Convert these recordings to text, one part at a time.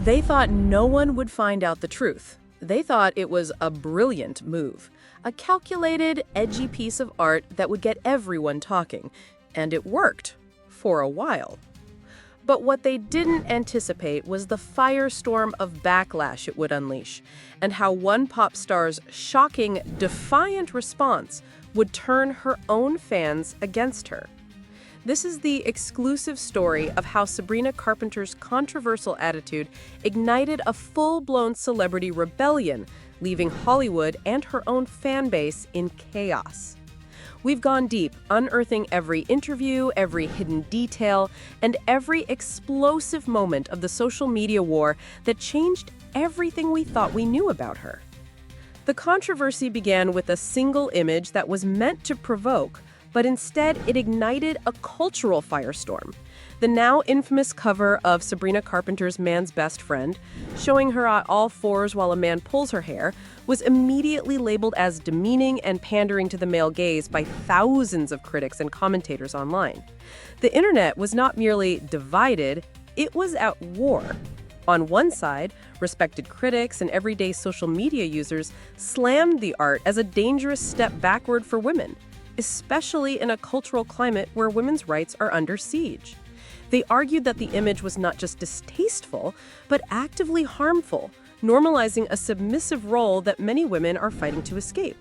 They thought no one would find out the truth. They thought it was a brilliant move, a calculated, edgy piece of art that would get everyone talking. And it worked, for a while. But what they didn't anticipate was the firestorm of backlash it would unleash, and how one pop star's shocking, defiant response would turn her own fans against her. This is the exclusive story of how Sabrina Carpenter's controversial attitude ignited a full-blown celebrity rebellion, leaving Hollywood and her own fan base in chaos. We've gone deep, unearthing every interview, every hidden detail, and every explosive moment of the social media war that changed everything we thought we knew about her. The controversy began with a single image that was meant to provoke, but instead it ignited a cultural firestorm. The now infamous cover of Sabrina Carpenter's Man's Best Friend, showing her on all fours while a man pulls her hair, was immediately labeled as demeaning and pandering to the male gaze by thousands of critics and commentators online. The internet was not merely divided, it was at war. On one side, respected critics and everyday social media users slammed the art as a dangerous step backward for women, especially in a cultural climate where women's rights are under siege. They argued that the image was not just distasteful, but actively harmful, normalizing a submissive role that many women are fighting to escape.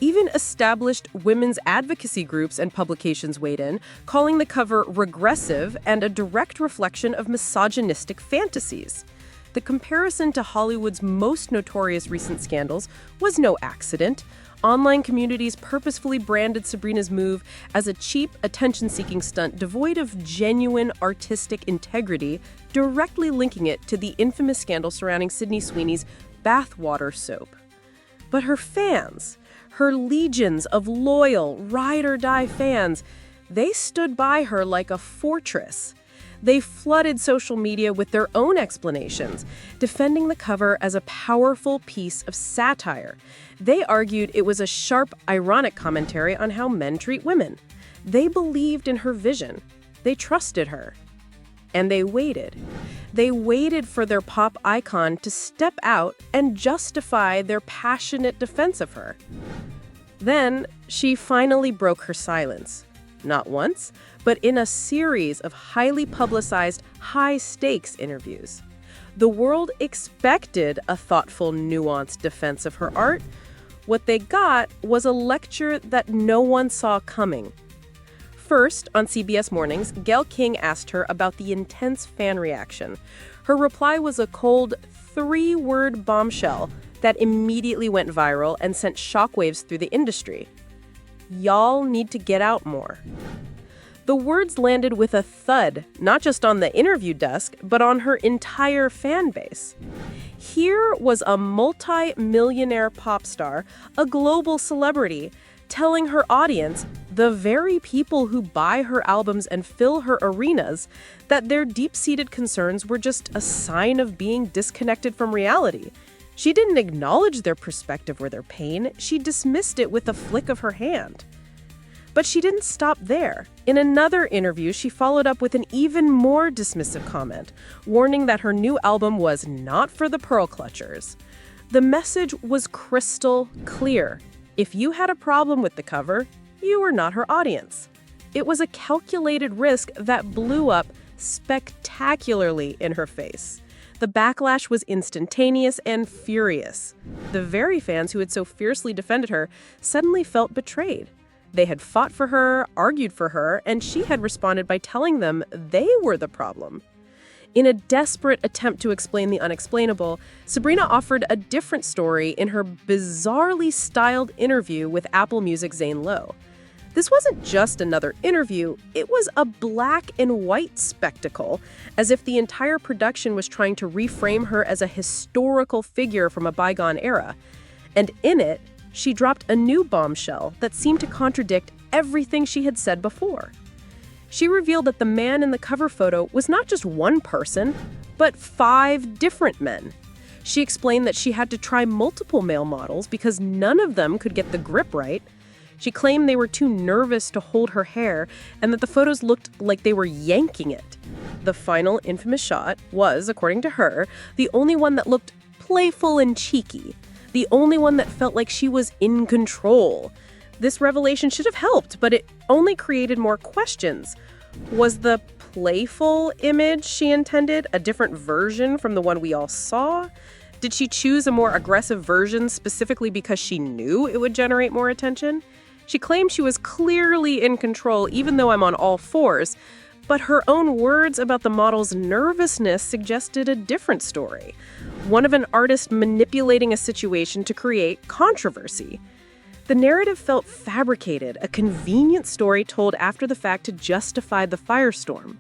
Even established women's advocacy groups and publications weighed in, calling the cover regressive and a direct reflection of misogynistic fantasies. The comparison to Hollywood's most notorious recent scandals was no accident. Online communities purposefully branded Sabrina's move as a cheap, attention-seeking stunt devoid of genuine artistic integrity, directly linking it to the infamous scandal surrounding Sydney Sweeney's bathwater soap. But her fans, her legions of loyal, ride-or-die fans, they stood by her like a fortress. They flooded social media with their own explanations, defending the cover as a powerful piece of satire. They argued it was a sharp, ironic commentary on how men treat women. They believed in her vision. They trusted her. And they waited. They waited for their pop icon to step out and justify their passionate defense of her. Then, she finally broke her silence. Not once, but in a series of highly publicized, high-stakes interviews. The world expected a thoughtful, nuanced defense of her art. What they got was a lecture that no one saw coming. First, on CBS Mornings, Gayle King asked her about the intense fan reaction. Her reply was a cold, 3-word bombshell that immediately went viral and sent shockwaves through the industry. Y'all need to get out more. The words landed with a thud, not just on the interview desk, but on her entire fan base. Here was a multi-millionaire pop star, a global celebrity, telling her audience, the very people who buy her albums and fill her arenas, that their deep-seated concerns were just a sign of being disconnected from reality. She didn't acknowledge their perspective or their pain, she dismissed it with a flick of her hand. But she didn't stop there. In another interview, she followed up with an even more dismissive comment, warning that her new album was not for the pearl clutchers. The message was crystal clear. If you had a problem with the cover, you were not her audience. It was a calculated risk that blew up spectacularly in her face. The backlash was instantaneous and furious. The very fans who had so fiercely defended her suddenly felt betrayed. They had fought for her, argued for her, and she had responded by telling them they were the problem. In a desperate attempt to explain the unexplainable, Sabrina offered a different story in her bizarrely styled interview with Apple Music's Zane Lowe. This wasn't just another interview, it was a black and white spectacle, as if the entire production was trying to reframe her as a historical figure from a bygone era. And in it, she dropped a new bombshell that seemed to contradict everything she had said before. She revealed that the man in the cover photo was not just one person, but 5 different men. She explained that she had to try multiple male models because none of them could get the grip right. She claimed they were too nervous to hold her hair and that the photos looked like they were yanking it. the final infamous shot was, according to her, the only one that looked playful and cheeky, the only one that felt like she was in control. This revelation should have helped, but it only created more questions. Was the playful image she intended a different version from the one we all saw? Did she choose a more aggressive version specifically because she knew it would generate more attention? She claimed she was clearly in control, even though I'm on all fours, but her own words about the model's nervousness suggested a different story, one of an artist manipulating a situation to create controversy. The narrative felt fabricated, a convenient story told after the fact to justify the firestorm.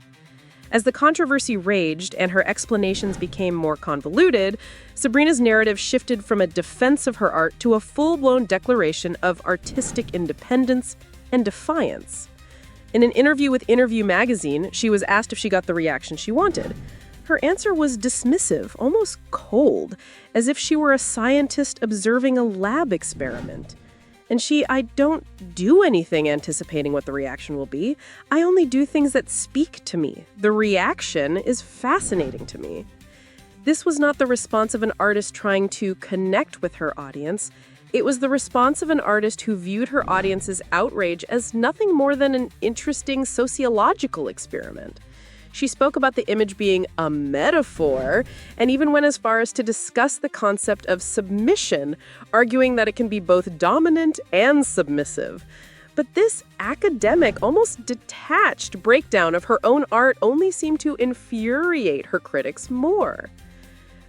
As the controversy raged and her explanations became more convoluted, Sabrina's narrative shifted from a defense of her art to a full-blown declaration of artistic independence and defiance. In an interview with Interview magazine, she was asked if she got the reaction she wanted. Her answer was dismissive, almost cold, as if she were a scientist observing a lab experiment. And I don't do anything anticipating what the reaction will be. I only do things that speak to me. The reaction is fascinating to me. This was not the response of an artist trying to connect with her audience. It was the response of an artist who viewed her audience's outrage as nothing more than an interesting sociological experiment. She spoke about the image being a metaphor and even went as far as to discuss the concept of submission, arguing that it can be both dominant and submissive. But this academic, almost detached breakdown of her own art only seemed to infuriate her critics more.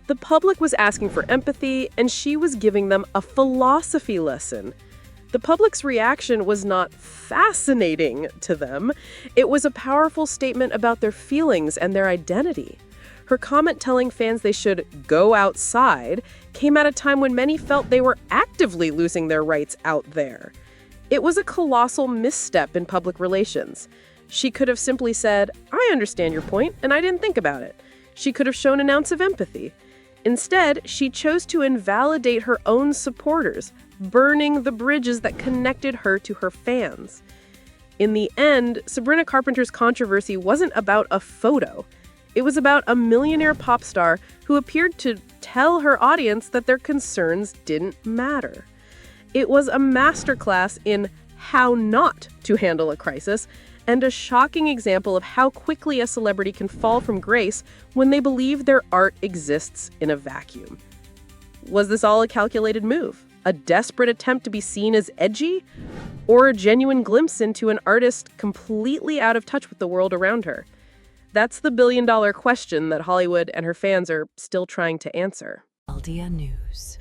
The public was asking for empathy, and she was giving them a philosophy lesson. The public's reaction was not fascinating to them. It was a powerful statement about their feelings and their identity. Her comment telling fans they should go outside came at a time when many felt they were actively losing their rights out there. It was a colossal misstep in public relations. She could have simply said, "I understand your point, and I didn't think about it." She could have shown an ounce of empathy. Instead, she chose to invalidate her own supporters, burning the bridges that connected her to her fans. In the end, Sabrina Carpenter's controversy wasn't about a photo. It was about a millionaire pop star who appeared to tell her audience that their concerns didn't matter. It was a masterclass in how not to handle a crisis, and a shocking example of how quickly a celebrity can fall from grace when they believe their art exists in a vacuum. Was this all a calculated move? A desperate attempt to be seen as edgy? Or a genuine glimpse into an artist completely out of touch with the world around her? That's the billion-dollar question that Hollywood and her fans are still trying to answer. Aldia News.